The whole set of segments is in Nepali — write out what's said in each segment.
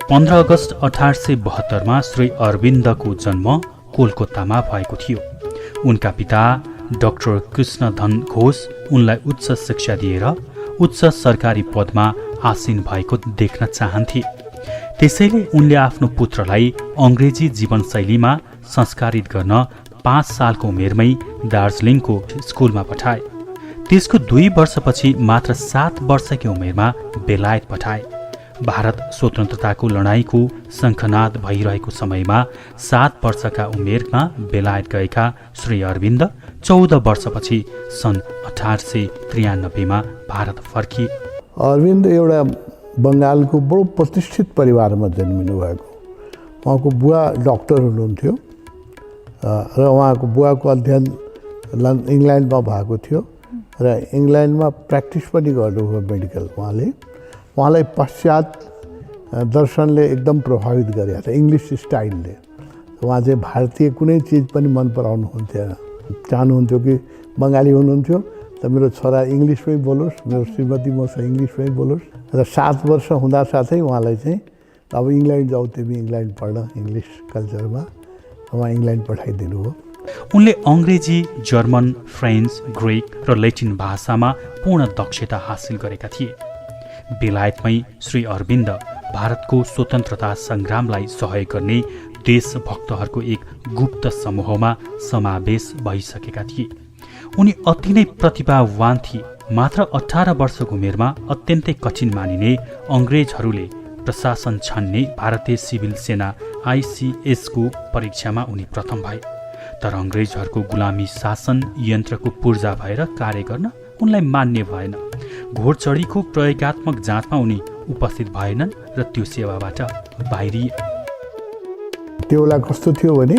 15 अगस्त 1872 श्री अरविन्दको जन्म कोलकातामा भएको थियो। उनका पिता डाक्टर कृष्णधन घोष उनलाई उच्च शिक्षा दिएर उच्च सरकारी पदमा आसीन भएको देख्न चाहन्थे। त्यसैले उनले आफ्नो पुत्रलाई अङ्ग्रेजी जीवनशैलीमा संस्कारित गर्न 5 सालको उमेरमै दार्जिलिङको स्कुलमा पठाए। त्यसको 2 वर्षपछि मात्र 7 वर्षकी उमेरमा बेलायत पठाए। भारत स्वतन्त्रताको लडाईँको शङ्खनाद भइरहेको समयमा 7 वर्षका उमेरमा बेलायत गएका श्री अरविन्द 14 वर्षपछि सन् 1893 भारत फर्किए। अरविन्द एउटा बङ्गालको बडो प्रतिष्ठित परिवारमा जन्मिनु भएको। उहाँको बुवा डाक्टर हुनुहुन्थ्यो र उहाँको बुवाको अध्ययन इङ्ल्यान्डमा भएको थियो र इङ्ल्यान्डमा प्र्याक्टिस पनि गर्नुभयो मेडिकल। उहाँलाई पाश्चात्य दर्शनले एकदम प्रभावित गरेको थियो, इङ्ग्लिस स्टाइलले। उहाँ चाहिँ भारतीय कुनै चिज पनि मन पराउनुहुन्थेन। चाहनुहुन्थ्यो कि बङ्गाली हुनुहुन्थ्यो त मेरो छोरा इङ्ग्लिसमै बोलोस्, मेरो श्रीमती मसँग इङ्ग्लिसमै बोलोस्। र 7 वर्ष हुँदा साथै उहाँलाई चाहिँ अब इङ्ल्यान्ड जाऊ, तिमी इङ्ल्यान्ड पढ्न इङ्ग्लिस कल्चरमा, उहाँ इङ्ल्यान्ड पठाइदिनु हो। उनले अङ्ग्रेजी, जर्मन, फ्रेन्च, ग्रिक र ल्याटिन भाषामा पूर्ण दक्षता हासिल गरेका थिए। बेलायतमै श्री अरविन्द भारतको स्वतन्त्रता सङ्ग्रामलाई सहयोग गर्ने देशभक्तहरूको एक गुप्त समूहमा समावेश भइसकेका थिए। उनी अति नै प्रतिभावान थिए। मात्र 18 वर्षको उमेरमा अत्यन्तै कठिन मानिने अङ्ग्रेजहरूले प्रशासन छान्ने भारतीय सिभिल सेना ICS को परीक्षामा उनी प्रथम भए। तर अङ्ग्रेजहरूको गुलामी शासन यन्त्रको पूर्जा भएर कार्य गर्न उनलाई मान्य भएन। घोडचढीको प्रयोगात्मक जाँचमा उनी उपस्थित भएनन् र त्यो सेवाबाट बाहिरिए। त्यो बेला कस्तो थियो भने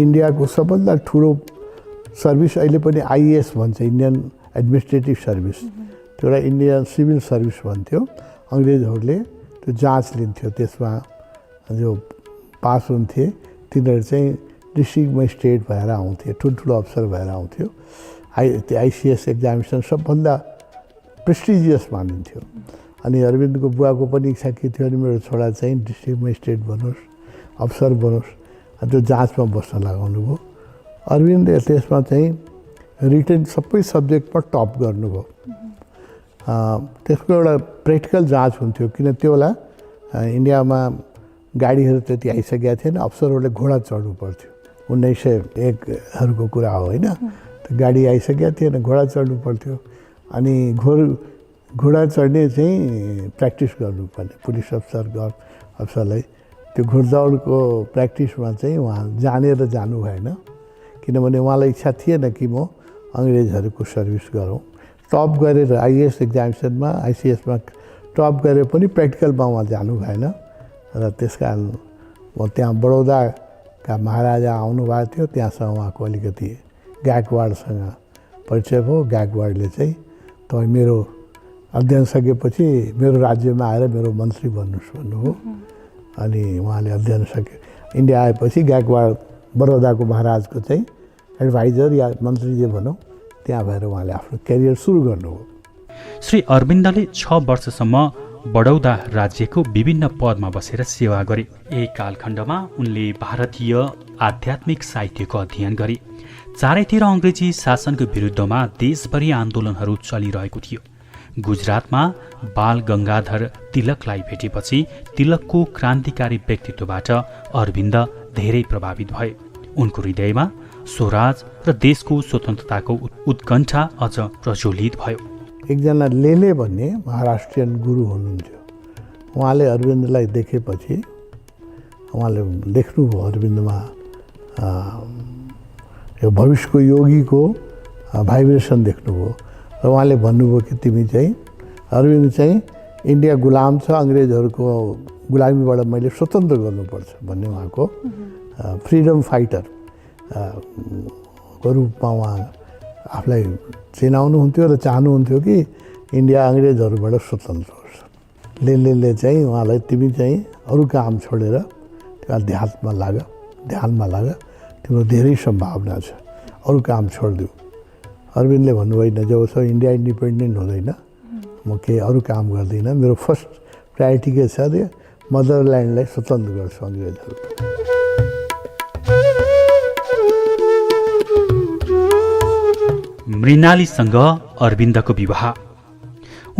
इन्डियाको सबभन्दा ठुलो सर्भिस अहिले पनि IAS भन्छ, इन्डियन एडमिनिस्ट्रेटिभ सर्भिस। त्यो एउटा इन्डियन सिभिल सर्भिस भन्थ्यो। अङ्ग्रेजहरूले त्यो जाँच लिन्थ्यो, त्यसमा जो पास हुन्थे तिनीहरू चाहिँ डिस्ट्रिक्ट मेजिस्ट्रेट भएर आउँथे, ठुल्ठुलो अफसर भएर आउँथ्यो। ICS एक्जामिनेसन सबभन्दा प्रेस्टिजियस मानिन्थ्यो। अनि अरविन्दको बुवाको पनि इच्छा के थियो भने मेरो छोरा चाहिँ डिस्ट्रिक्ट मेजिस्ट्रेट बनोस्, अफसर बनोस्। त्यो जाँचमा बस्न लगाउनु भयो। अरविन्दले त्यसमा चाहिँ रिटन सबै सब्जेक्टमा टप गर्नुभयो। त्यसको एउटा प्र्याक्टिकल जाँच हुन्थ्यो, किन त्यो बेला इन्डियामा गाडीहरू त्यति आइसकेका थिएन। अफसरहरूले घोडा चढ्नु पर्थ्यो। 1901हरूको कुरा हो होइन। गाडी आइसकेका थिएन, घोडा चढ्नु पर्थ्यो। अनि घोडा चढ्ने चाहिँ प्र्याक्टिस गर्नुपर्ने पुलिस अफसरलाई। त्यो घोडदौडको प्र्याक्टिसमा चाहिँ उहाँ जानेर जानु भएन, किनभने उहाँलाई इच्छा थिएन कि म अङ्ग्रेजहरूको सर्भिस गरौँ। टप गरेर IAS एक्जामिनेसनमा ICSमा टप गरेर पनि प्र्याक्टिकलमा उहाँ जानु भएन। र त्यस कारण म त्यहाँ बडौदाका महाराजा आउनुभएको थियो, त्यहाँसँग उहाँको अलिकति गायकवाडसँग परिचय भयो। गायकवाडले चाहिँ तपाईँ मेरो अध्ययन सकेपछि मेरो राज्यमा आएर मेरो मन्त्री बन्नुहोस् भन्नुभयो। अनि उहाँले अध्ययन सके। इन्डिया आएपछि गायकवाड बडौदाको महाराजको चाहिँ एडभाइजर या मन्त्री जे भनौँ त्यहाँ भएर उहाँले आफ्नो करियर सुरु गर्नुभयो। श्री अरविन्दले 6 वर्षसम्म बडौदा राज्यको विभिन्न पदमा बसेर सेवा गरे। यही कालखण्डमा उनले भारतीय आध्यात्मिक साहित्यको अध्ययन गरे। चारैतिर अङ्ग्रेजी शासनको विरुद्धमा देशभरि आन्दोलनहरू चलिरहेको थियो। गुजरातमा बाल गङ्गाधर तिलकलाई भेटेपछि तिलकको क्रान्तिकारी व्यक्तित्वबाट अरविन्द धेरै प्रभावित भए। उनको हृदयमा स्वराज र देशको स्वतन्त्रताको उत्कण्ठा अझ प्रज्वलित भयो। एकजना लेले भन्ने महाराष्ट्रियन गुरु हुनुहुन्थ्यो। उहाँले अरविन्दलाई देखेपछि उहाँले देख्नुभयो अरविन्दमा यो भविष्यको योगीको भाइब्रेसन देख्नुभयो र उहाँले भन्नुभयो कि तिमी चाहिँ अरविन्द चाहिँ इन्डिया गुलाम छ, अङ्ग्रेजहरूको गुलामीबाट मैले स्वतन्त्र गर्नुपर्छ भन्ने उहाँको फ्रिडम फाइटर को रूपमा उहाँ आफूलाई चिनाउनुहुन्थ्यो र चाहनुहुन्थ्यो कि इन्डिया अङ्ग्रेजहरूबाट स्वतन्त्र होस्। लेले चाहिँ उहाँलाई तिमी चाहिँ अरू काम छोडेर त्यो ध्यानमा लाग, तिम्रो धेरै सम्भावना छ, अरू काम छोडिदिऊ। अरविन्दले भन्नुभयो होइन, जबसम्म इन्डिया इन्डिपेन्डेन्ट हुँदैन म केही अरू काम गर्दिनँ, मेरो फर्स्ट प्रायोरिटी के छ अरे मदरल्यान्डलाई स्वतन्त्र गर्छ अङ्ग्रेजहरू। मृणालीसँग अरविन्दको विवाह।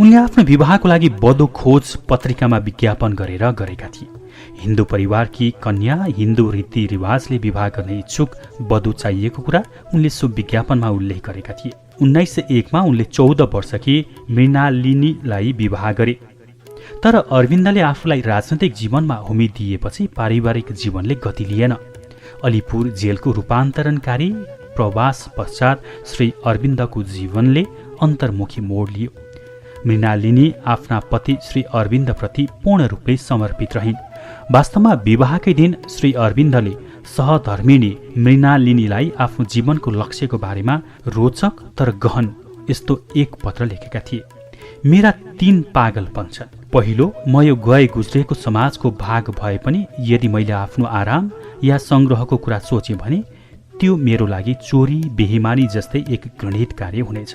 उनले आफ्नो विवाहको लागि बधु खोज पत्रिकामा विज्ञापन गरेका थिए। हिन्दू परिवारकी कन्या हिन्दू रीतिरिवाजले विवाह गर्ने इच्छुक बधु चाहिएको कुरा उनले सो विज्ञापनमा उल्लेख गरेका थिए। 1901 उनले 14 वर्षकी मृणालिनीलाई विवाह गरे। तर अरविन्दले आफूलाई राजनैतिक जीवनमा उम्मिदिएपछि पारिवारिक जीवनले गति लिएन। अलिपुर जेलको रूपान्तरणकारी प्रवास पश्चात श्री अरविन्दको जीवनले अन्तर्मुखी मोड लियो। मृणालिनी आफ्ना पति श्री अरविन्दप्रति पूर्ण रूपले समर्पित रहिन्। वास्तवमा विवाहकै दिन श्री अरविन्दले सहधर्मिणी मृणालिनीलाई आफ्नो जीवनको लक्ष्यको बारेमा रोचक तर गहन यस्तो एक पत्र लेखेका थिए। मेरा 3 पागलपन छन्। पहिलो, म यो गए गुज्रेको समाजको भाग भए पनि यदि मैले आफ्नो आराम या संग्रहको कुरा सोचेँ भने त्यो मेरो लागि चोरी बेहिमानी जस्तै एक घृणित कार्य हुनेछ।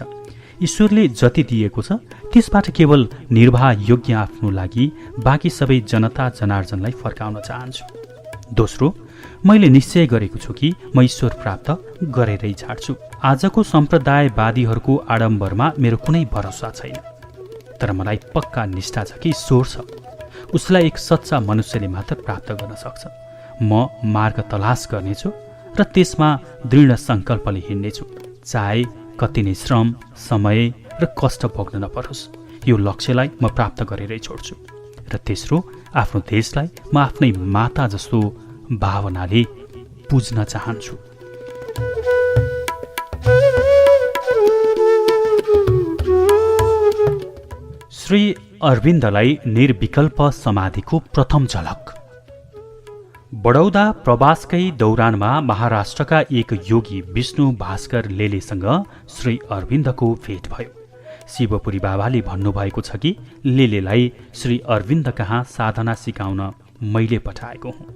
ईश्वरले जति दिएको छ त्यसबाट केवल निर्वाह योग्य आफ्नो लागि बाँकी सबै जनता जनार्जनलाई फर्काउन चाहन्छु। दोस्रो, मैले निश्चय गरेको छु कि म ईश्वर प्राप्त गरेरै छाड्छु। आजको सम्प्रदायवादीहरूको आडम्बरमा मेरो कुनै भरोसा छैन, तर मलाई पक्का निष्ठा छ कि ईश्वर छ। उसलाई एक सच्चा मनुष्यले मात्र प्राप्त गर्न सक्छ। म मार्ग तलास गर्नेछु र त्यसमा दृढ सङ्कल्पले हिँड्नेछु, चाहे कति नै श्रम समय र कष्ट भोग्न नपरोस्। यो लक्ष्यलाई म प्राप्त गरेरै छोड्छु। र तेस्रो, आफ्नो देशलाई म आफ्नै माता जस्तो भावनाले पुज्न चाहन्छु। श्री अरविन्दलाई निर्विकल्प समाधिको प्रथम झलक। बडौदा प्रवासकै दौरानमा महाराष्ट्रका एक योगी विष्णु भास्कर लेलेसँग श्री अरविन्दको भेट भयो। शिवपुरी बाबाले भन्नुभएको छ कि लेलेलाई श्री अरविन्द कहाँ साधना सिकाउन मैले पठाएको हुँ।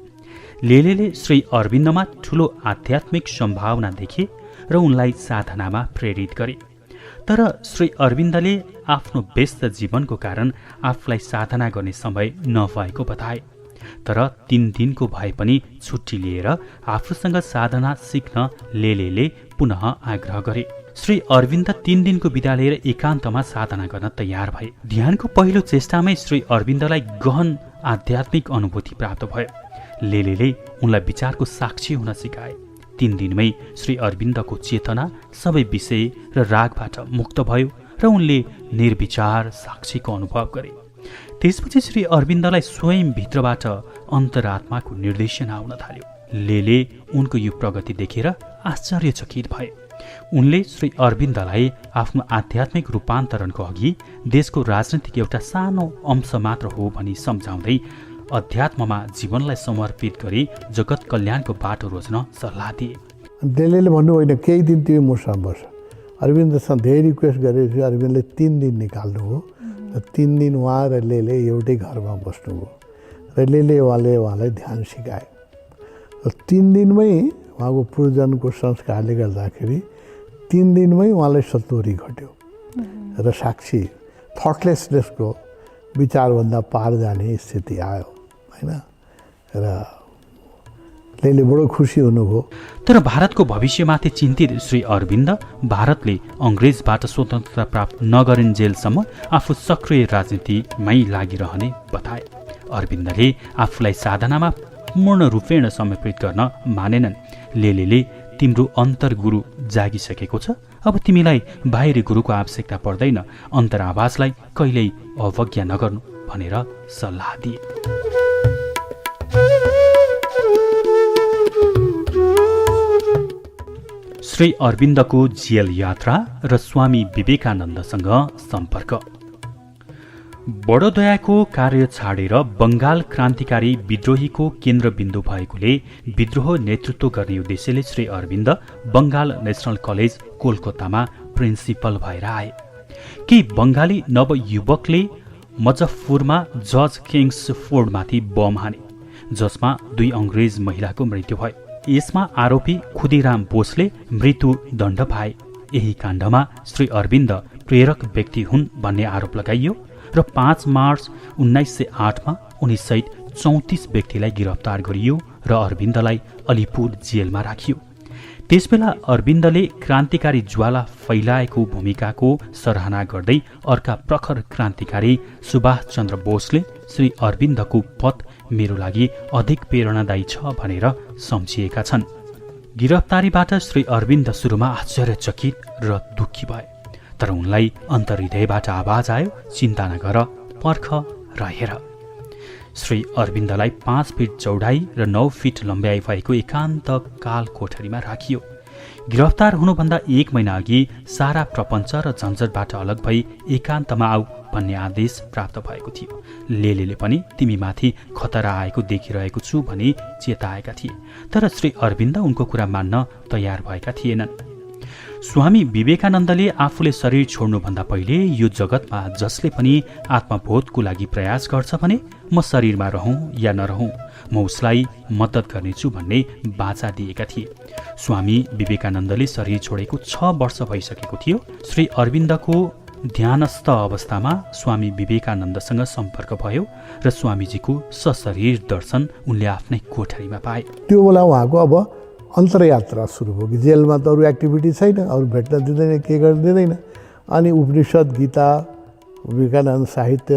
लेलेले श्री अरविन्दमा ठूलो आध्यात्मिक सम्भावना देखे र उनलाई साधनामा प्रेरित गरे। तर श्री अरविन्दले आफ्नो व्यस्त जीवनको कारण आफूलाई साधना गर्ने समय नभएको बताए। तर 3 दिनको भए पनि छुट्टी लिएर आफूसँग साधना सिक्न लेलेले पुनः आग्रह गरे। श्री अरविन्द 3 दिनको बिदा लिएर एकान्तमा साधना गर्न तयार भए। ध्यानको पहिलो चेष्टामै श्री अरविन्दलाई गहन आध्यात्मिक अनुभूति प्राप्त भयो। लेलेले उनलाई विचारको साक्षी हुन सिकाए। 3 दिनमै श्री अरविन्दको चेतना सबै विषय र रागबाट मुक्त भयो र उनले निर्विचार साक्षीको अनुभव गरे। त्यसपछि श्री अरविन्दलाई स्वयं भित्रबाट अन्तरात्माको निर्देशन आउन थाल्यो। लेले उनको यो प्रगति देखेर आश्चर्यचकित भए। उनले श्री अरविन्दलाई आफ्नो आध्यात्मिक रूपान्तरणको अघि देशको राजनीतिक एउटा सानो अंश मात्र हो भनी सम्झाउँदै अध्यात्ममा जीवनलाई समर्पित गरी जगत कल्याणको बाटो रोज्न सल्लाह दिए। लेलेले भन्नु होइन केही दिन तिमी मसँग बस। अरविन्दसँग धेरै रिक्वेस्ट गरेपछि अरविन्दले 3 दिन निकाल्नु हो। 3 दिन उहाँ र लेले एउटै घरमा बस्नुभयो र लेले उहाँलाई ध्यान सिकाए। र 3 दिनमै उहाँको पूर्वजनको संस्कारले गर्दाखेरि 3 दिनमै उहाँलाई सत्वरी घट्यो र साक्षी थटलेसनेसको विचारभन्दा पार जाने स्थिति आयो होइन। र लेले बडो खुसी हुनुभयो। तर भारतको भविष्यमाथि चिन्तित श्री अरविन्द भारतले अङ्ग्रेजबाट स्वतन्त्रता प्राप्त नगरिन्जेलसम्म आफू सक्रिय राजनीतिमै लागिरहने बताए। अरविन्दले आफूलाई साधनामा पूर्ण रूपेण समर्पित गर्न मानेनन्। लेलेले तिम्रो अन्तर्गुरु जागिसकेको छ, अब तिमीलाई बाहिरी गुरुको आवश्यकता पर्दैन, अन्तरावाजलाई कहिल्यै अवज्ञा नगर्नु भनेर सल्लाह दिए। श्री अरविन्दको जेल यात्रा र स्वामी विवेकानन्दसँग सम्पर्क। बडोदयाको कार्य छाडेर बङ्गाल क्रान्तिकारी विद्रोहीको केन्द्रबिन्दु भएकोले विद्रोह नेतृत्व गर्ने उद्देश्यले श्री अरविन्द बङ्गाल नेसनल कलेज कोलकातामा प्रिन्सिपल भएर आए। केही बङ्गाली नवयुवकले मुजफ्फरपुरमा जज किङ्सफोर्डमाथि बम हाने, जसमा 2 अङ्ग्रेज महिलाको मृत्यु भयो। यसमा आरोपी खुदीराम बोसले मृत्यु दण्ड पाए। यही काण्डमा श्री अरविन्द प्रेरक व्यक्ति हुन् भन्ने आरोप लगाइयो र 5 मार्च 1908मा उनीसहित 34 व्यक्तिलाई गिरफ्तार गरियो र अरविन्दलाई अलिपुर जेलमा राखियो। त्यसबेला अरविन्दले क्रान्तिकारी ज्वाला फैलाएको भूमिकाको सराहना गर्दै अर्का प्रखर क्रान्तिकारी सुभाष चन्द्र बोसले श्री अरविन्दको पद मेरो लागि अधिक प्रेरणादायी छ भनेर सम्झिएका छन्। गिरफ्तारीबाट श्री अरविन्द सुरुमा आश्चर्यचकित र दुःखी भए, तर उनलाई अन्तर्हृदयबाट आवाज आयो, चिन्ता नगर, पर्ख र हेर। श्री अरविन्दलाई 5 फिट चौडाइ र 9 फिट लम्ब्याइ भएको एकान्त काल कोठरीमा राखियो। गिरफ्तार हुनुभन्दा 1 महिना अघि सारा प्रपञ्च र झन्झटबाट अलग भई एकान्तमा आऊ भन्ने आदेश प्राप्त भएको थियो। लेले पनि तिमीमाथि खतरा आएको देखिरहेको छु भनी चेताएका थिए, तर श्री अरविन्द उनको कुरा मान्न तयार भएका थिएनन्। स्वामी विवेकानन्दले आफूले शरीर छोड्नुभन्दा पहिले यो जगतमा जसले पनि आत्मबोधको लागि प्रयास गर्छ भने म शरीरमा रहँ या नरहँ, म उसलाई मद्दत गर्नेछु भन्ने बाचा दिएका थिए। स्वामी विवेकानन्दले शरीर छोडेको 6 वर्ष भइसकेको थियो। श्री अरविन्दको ध्यानस्थ अवस्थामा स्वामी विवेकानन्दसँग सम्पर्क भयो र स्वामीजीको सशरीर दर्शन उनले आफ्नै कोठरीमा पाए। त्यो बेला उहाँको अब अन्तर्यात्रा सुरु भयो कि जेलमा त अरू एक्टिभिटी छैन, अरू भेट्न दिँदैन, के गर्न दिँदैन। अनि उपनिषद, गीता, विवेकानन्द साहित्य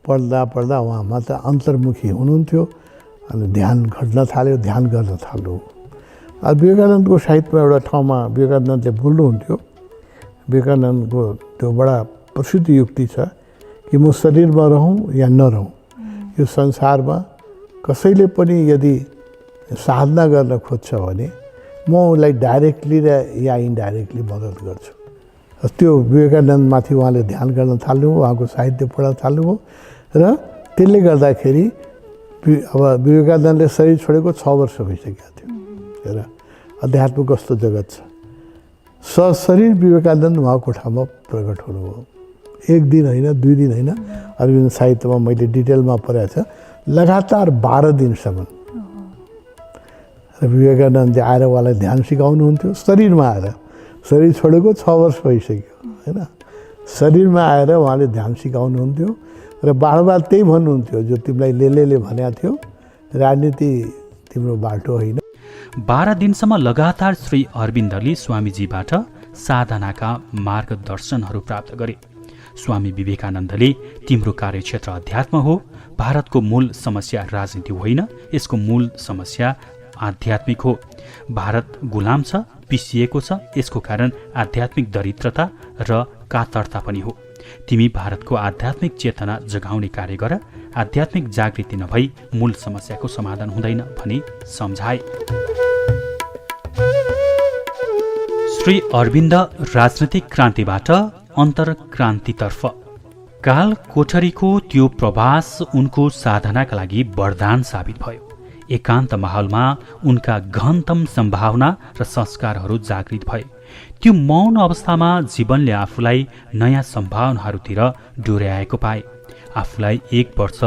पढ्दा पढ्दा उहाँमा त अन्तर्मुखी हुनुहुन्थ्यो। अनि ध्यान घट्न थाल्यो, ध्यान गर्न थाल्नु। विवेकानन्दको साहित्यमा एउटा ठाउँमा विवेकानन्दले बोल्नुहुन्थ्यो, विवेकानन्दको त्यो बडा प्रसिद्ध युक्ति छ कि म शरीरमा रहँ या नरहँ, यो संसारमा कसैले पनि यदि साधना गर्न खोज्छ भने म उसलाई डाइरेक्टली र या इन्डाइरेक्टली मद्दत गर्छु। त्यो विवेकानन्दमाथि उहाँले ध्यान गर्न थाल्नुभयो, उहाँको साहित्य पढ्न थाल्नुभयो र त्यसले गर्दाखेरि अब विवेकानन्दले शरीर छोडेको 6 वर्ष भइसकेको थियो। हेर अध्यात्म कस्तो जगत छ। सशरीर विवेकानन्द उहाँको कोठामा प्रकट हुनुभयो। 1 दिन होइन, 2 दिन होइन, अरविन्द साहित्यमा मैले डिटेलमा पढाएको छ, लगातार 12 दिनसम्म विवेकानन्दले आएर उहाँलाई ध्यान सिकाउनुहुन्थ्यो। शरीरमा आएर, शरीर छोडेको 6 वर्ष भइसक्यो होइन, शरीरमा आएर उहाँले ध्यान सिकाउनुहुन्थ्यो र बारबार त्यही भन्नुहुन्थ्यो जो तिमीलाई लेले भनेको थियो, राजनीति तिम्रो बाटो होइन। 12 दिनसम्म लगातार श्री अरविन्दले स्वामीजीबाट साधनाका मार्गदर्शनहरू प्राप्त गरे। स्वामी विवेकानन्दले तिम्रो कार्यक्षेत्र अध्यात्म हो, भारतको मूल समस्या राजनीति होइन, यसको मूल समस्या आध्यात्मिक हो। भारत गुलाम छ, पिसिएको छ, यसको कारण आध्यात्मिक दरिद्रता र कातरता पनि हो। तिमी भारतको आध्यात्मिक चेतना जगाउने कार्य गर, आध्यात्मिक जागृति नभई मूल समस्याको समाधान हुँदैन भनी सम्झाए। श्री अरविन्द राजनैतिक क्रान्तिबाट अन्तर्क्रान्तितर्फ। काल कोठरीको त्यो प्रवास उनको साधनाका लागि वरदान साबित भयो। एकान्त माहौलमा उनका गहनतम सम्भावना र संस्कारहरू जागृत भए। त्यो मौन अवस्थामा जीवनले आफूलाई नयाँ सम्भावनाहरूतिर डोर्याएको पाए। आफूलाई 1 वर्ष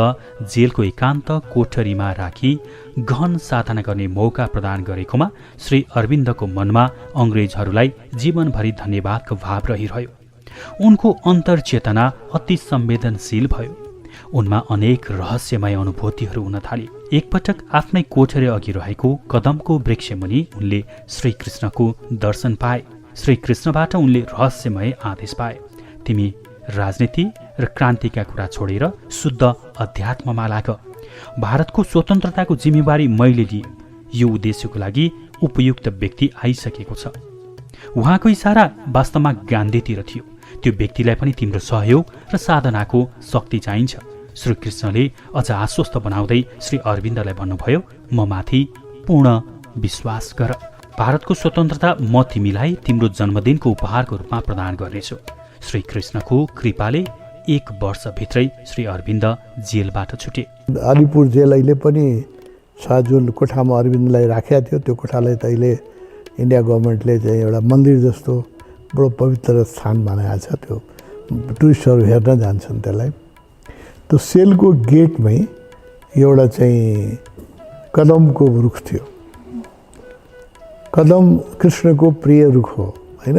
जेलको एकान्त कोठरीमा राखी गहन साधना गर्ने मौका प्रदान गरेकोमा श्री अरविन्दको मनमा अङ्ग्रेजहरूलाई जीवनभरि धन्यवादको भाव रहिरह्यो। उनको अन्तर्चेतना अति संवेदनशील भयो। उनमा अनेक रहस्यमय अनुभूतिहरू हुन थाले। एकपटक आफ्नै कोठरी अघि रहेको कदमको वृक्षमुनि उनले श्रीकृष्णको दर्शन पाए। श्रीकृष्णबाट उनले रहस्यमय आदेश पाए, तिमी राजनीति र क्रान्तिका कुरा छोडेर शुद्ध अध्यात्ममा लाग। भारतको स्वतन्त्रताको जिम्मेवारी मैले लिएँ। यो उद्देश्यको लागि उपयुक्त व्यक्ति आइसकेको छ। उहाँको इसारा वास्तवमा गान्धीतिर थियो। त्यो व्यक्तिलाई पनि तिम्रो सहयोग र साधनाको शक्ति चाहिन्छ। श्रीकृष्णले अझ आश्वस्त बनाउँदै श्री अरविन्दलाई भन्नुभयो, म माथि पूर्ण विश्वास गर। भारतको स्वतन्त्रता म तिमीलाई तिम्रो जन्मदिनको उपहारको रूपमा प्रदान गर्नेछु। श्रीकृष्णको कृपाले 1 वर्षभित्रै श्री अरविन्द जेलबाट छुटे। अलिपुर जेल अहिले पनि छ, जुन कोठामा अरविन्दलाई राखेको थियो त्यो कोठालाई त अहिले इन्डिया गभर्मेन्टले चाहिँ एउटा मन्दिर जस्तो बडो पवित्र स्थान बनाएको छ। त्यो टुरिस्टहरू हेर्न जान्छन् त्यसलाई। त्यो सेलको गेटमै एउटा चाहिँ कदमको रुख थियो। कदम कृष्णको प्रिय रुख हो होइन।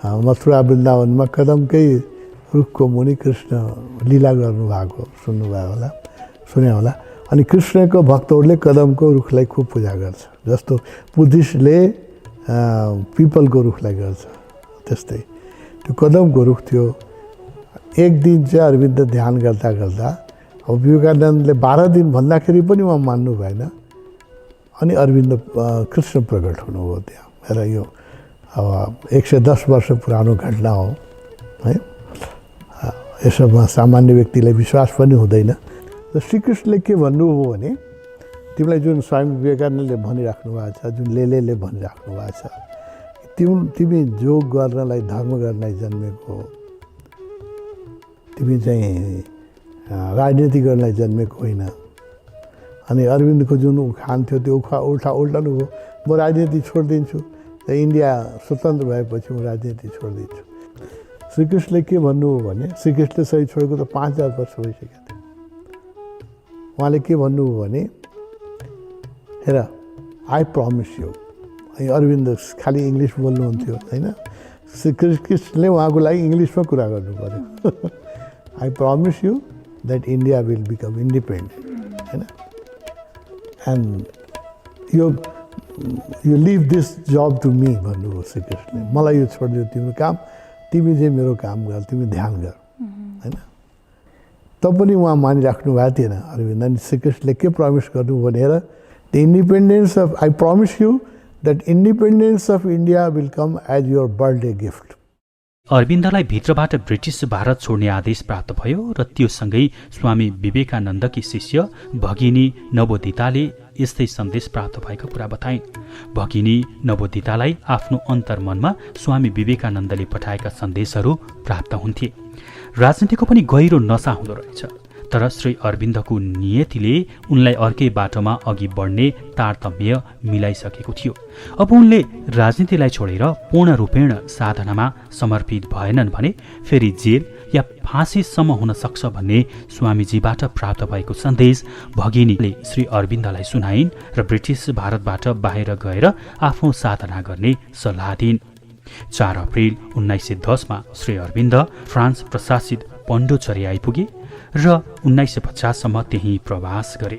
मथुरा वृन्दावनमा कदमकै रुखको मुनि कृष्ण लीला गर्नुभएको सुने होला अनि कृष्णको भक्तहरूले कदमको रुखलाई खुब पूजा गर्छ जस्तो बुद्धिस्टले पिपलको रुखलाई गर्छ त्यस्तै त्यो कदमको रुख थियो एक दिन चाहिँ अरविन्द ध्यान गर्दा गर्दा अब विवेकानन्दले 12 दिन भन्दाखेरि पनि उहाँ मान्नु भएन अनि अरविन्द कृष्ण प्रकट हुनुभयो त्यहाँ र यो अब 110 वर्ष पुरानो घटना हो है यसमा सामान्य व्यक्तिलाई विश्वास पनि हुँदैन र श्रीकृष्णले के भन्नुभयो भने तिमीलाई जुन स्वामी विवेकानन्दले भनिराख्नु भएको छ जुन लेलेले भनिराख्नु भएको छ तिमी जोग गर्नलाई धर्म गर्नलाई जन्मेको हो तिमी चाहिँ राजनीति गर्नलाई जन्मेको होइन अनि अरविन्दको जुन उखान थियो त्यो उल्टाउनु भयो म राजनीति छोडिदिन्छु र इन्डिया स्वतन्त्र भएपछि म राजनीति छोडिदिन्छु श्रीकृष्णले के भन्नुभयो भने श्रीकृष्णले सही छोडेको त 5000 वर्ष भइसकेको थियो उहाँले के भन्नुभयो भने हेर आई प्रमिस यु अरविन्द खालि इङ्ग्लिस बोल्नुहुन्थ्यो होइन श्रीकृष्णले उहाँको लागि इङ्ग्लिसमा कुरा गर्नु पर्यो I promise you that India will become independent होइन and you leave this job to me भन्नुभयो श्रीकृष्णले मलाई यो छोडिदियो तिम्रो काम तिमी चाहिँ मेरो काम गर तिमी ध्यान गर होइन तब पनि उहाँ मानिराख्नु भएको थिएन अरविन्द अनि श्रीकृष्णले के प्रमिस गर्नु भनेर the independence of I promise you that independence of India will come as your birthday gift अरविन्दलाई भित्रबाट ब्रिटिस भारत छोड्ने आदेश प्राप्त भयो र त्यो सँगै स्वामी विवेकानन्दकी शिष्य भगिनी नवोदिताले यस्तै सन्देश प्राप्त भएको कुरा बताइन् भगिनी नवोदितालाई आफ्नो अन्तर्मनमा स्वामी विवेकानन्दले पठाएका सन्देशहरू प्राप्त हुन्थे राजनीतिको पनि गहिरो नशा हुँदो रहेछ तर श्री अरविन्दको नियतिले उनलाई अर्कै बाटोमा अघि बढ्ने तारतम्य मिलाइसकेको थियो अब उनले राजनीतिलाई छोडेर पूर्ण रूपेण साधनामा समर्पित भएनन् भने फेरि जेल या फाँसीसम्म हुन सक्छ भन्ने स्वामीजीबाट प्राप्त भएको सन्देश भगिनीले श्री अरविन्दलाई सुनाइन् र ब्रिटिस भारतबाट बाहिर गएर आफ्नो साधना गर्ने सल्लाह दिइन् 4 अप्रिल 1910 मा श्री अरविन्द फ्रान्स प्रशासित पण्डोचरी आइपुगे र 1950 सम्म त्यही प्रवास गरे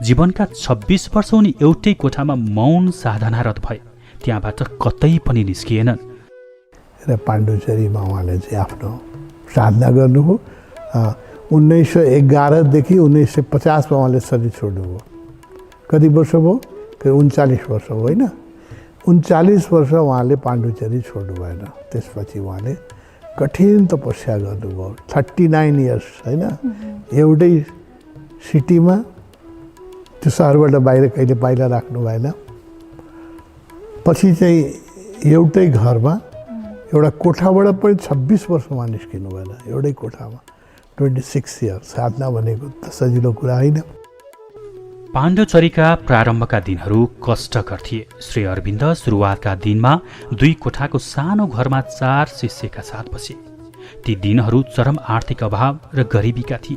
जीवनका 26 वर्ष उनी एउटै कोठामा मौन साधनारत भए त्यहाँबाट कतै पनि निस्किएनन् र पाण्डुचेरीमा उहाँले चाहिँ आफ्नो साधना गर्नुभयो 1911 देखि 1950 मा उहाँले शरीर छोड्नुभयो कति वर्ष भयो 39 वर्ष हो होइन 39 वर्ष उहाँले पाण्डुचेरी छोड्नु भएन त्यसपछि उहाँले कठिन तपस्या गर्नुभयो 39 इयर्स होइन एउटै सिटीमा त्यो सहरबाट बाहिर कहिले पाइला राख्नु भएन पछि चाहिँ एउटै घरमा एउटा कोठाबाट पनि 26 वर्षमा निस्किनु भएन एउटै कोठामा 26 इयर्स साधना भनेको त सजिलो कुरा होइन पाण्डुचेरीका प्रारम्भका दिनहरू कष्टकर थिए श्री अरविन्द सुरुवातका दिनमा 2 कोठाको सानो घरमा 4 शिष्यका साथ बसे ती दिनहरू चरम आर्थिक अभाव र गरिबीका थिए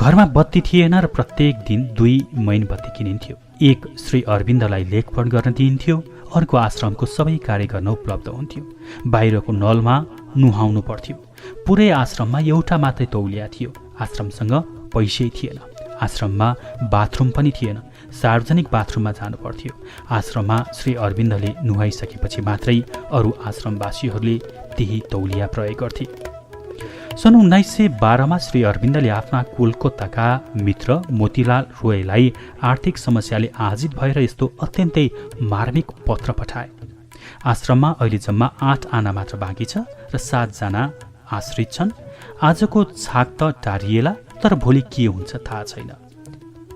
घरमा बत्ती थिएन र प्रत्येक दिन 2 मैनबत्ती किनिन्थ्यो एक श्री अरविन्दलाई लेखपढ गर्न दिइन्थ्यो अर्को आश्रमको सबै कार्य गर्न उपलब्ध हुन्थ्यो बाहिरको नलमा नुहाउनु पर्थ्यो पुरै आश्रममा एउटा मात्रै तौलिया थियो आश्रमसँग पैसै थिएन आश्रममा बाथरुम पनि थिएन सार्वजनिक बाथरुममा जानु पर्थ्यो आश्रममा श्री अरविन्दले नुहाइसकेपछि मात्रै अरू आश्रमवासीहरूले त्यही तौलिया प्रयोग गर्थे सन् 1912 मा श्री अरविन्दले आफ्ना कोलकाताका मित्र मोतीलाल रोयलाई आर्थिक समस्याले आजित भएर यस्तो अत्यन्तै मार्मिक पत्र पठाए आश्रममा अहिले जम्मा 8 आना मात्र बाँकी छ र 7 जना आश्रित छन् आजको छाक त टारिएला तर भोलि के हुन्छ थाहा छैन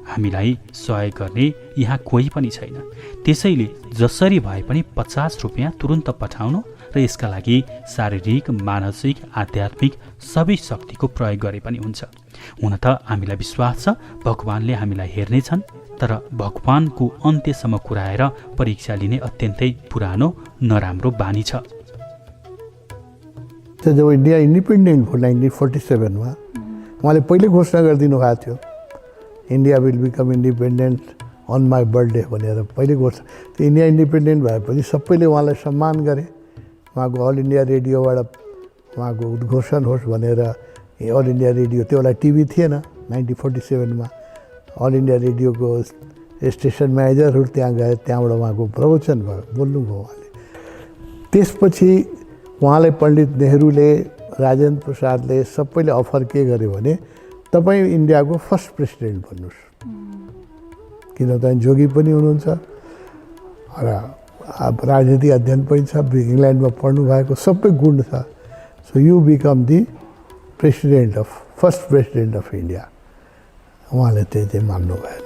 हामीलाई सहयोग गर्ने यहाँ कोही पनि छैन त्यसैले जसरी भए पनि 50 रुपैयाँ तुरुन्त पठाउनु र यसका लागि शारीरिक मानसिक आध्यात्मिक सबै शक्तिको प्रयोग गरे पनि हुन्छ हुन त हामीलाई विश्वास छ भगवानले हामीलाई हेर्नेछन् तर भगवानको अन्त्यसम्म कुराएर परीक्षा लिने अत्यन्तै पुरानो नराम्रो बानी छ जब इन्डिया इन्डिपेन्डेन्ट भयो 1947 मा उहाँले पहिले घोषणा गरिदिनु भएको थियो India will become independent on my birthday भनेर पहिले घोषणा त्यो इन्डिया इन्डिपेन्डेन्ट भएपछि सबैले उहाँलाई सम्मान गरे उहाँको अल इन्डिया रेडियोबाट उहाँको उद्घोषण होस् भनेर अल इन्डिया रेडियो, त्यो बेला टिभी थिएन 1947 अल इन्डिया रेडियोको स्टेसन म्यानेजरहरू त्यहाँ गए, त्यहाँबाट उहाँको प्रवचन भयो, बोल्नुभयो उहाँले। त्यसपछि उहाँलाई पण्डित नेहरूले, राजेन्द्र प्रसादले सबैले अफर के गर्यो भने तपाईँ इन्डियाको फर्स्ट प्रेसिडेन्ट भन्नुहोस्, किन तपाईँ जोगी पनि हुनुहुन्छ र राजनीति अध्ययन पनि छ, इङ्ल्यान्डमा पढ्नु भएको सबै गुण छ, so you become the first president of India. उहाँले चाहिँ मान्नु भएन।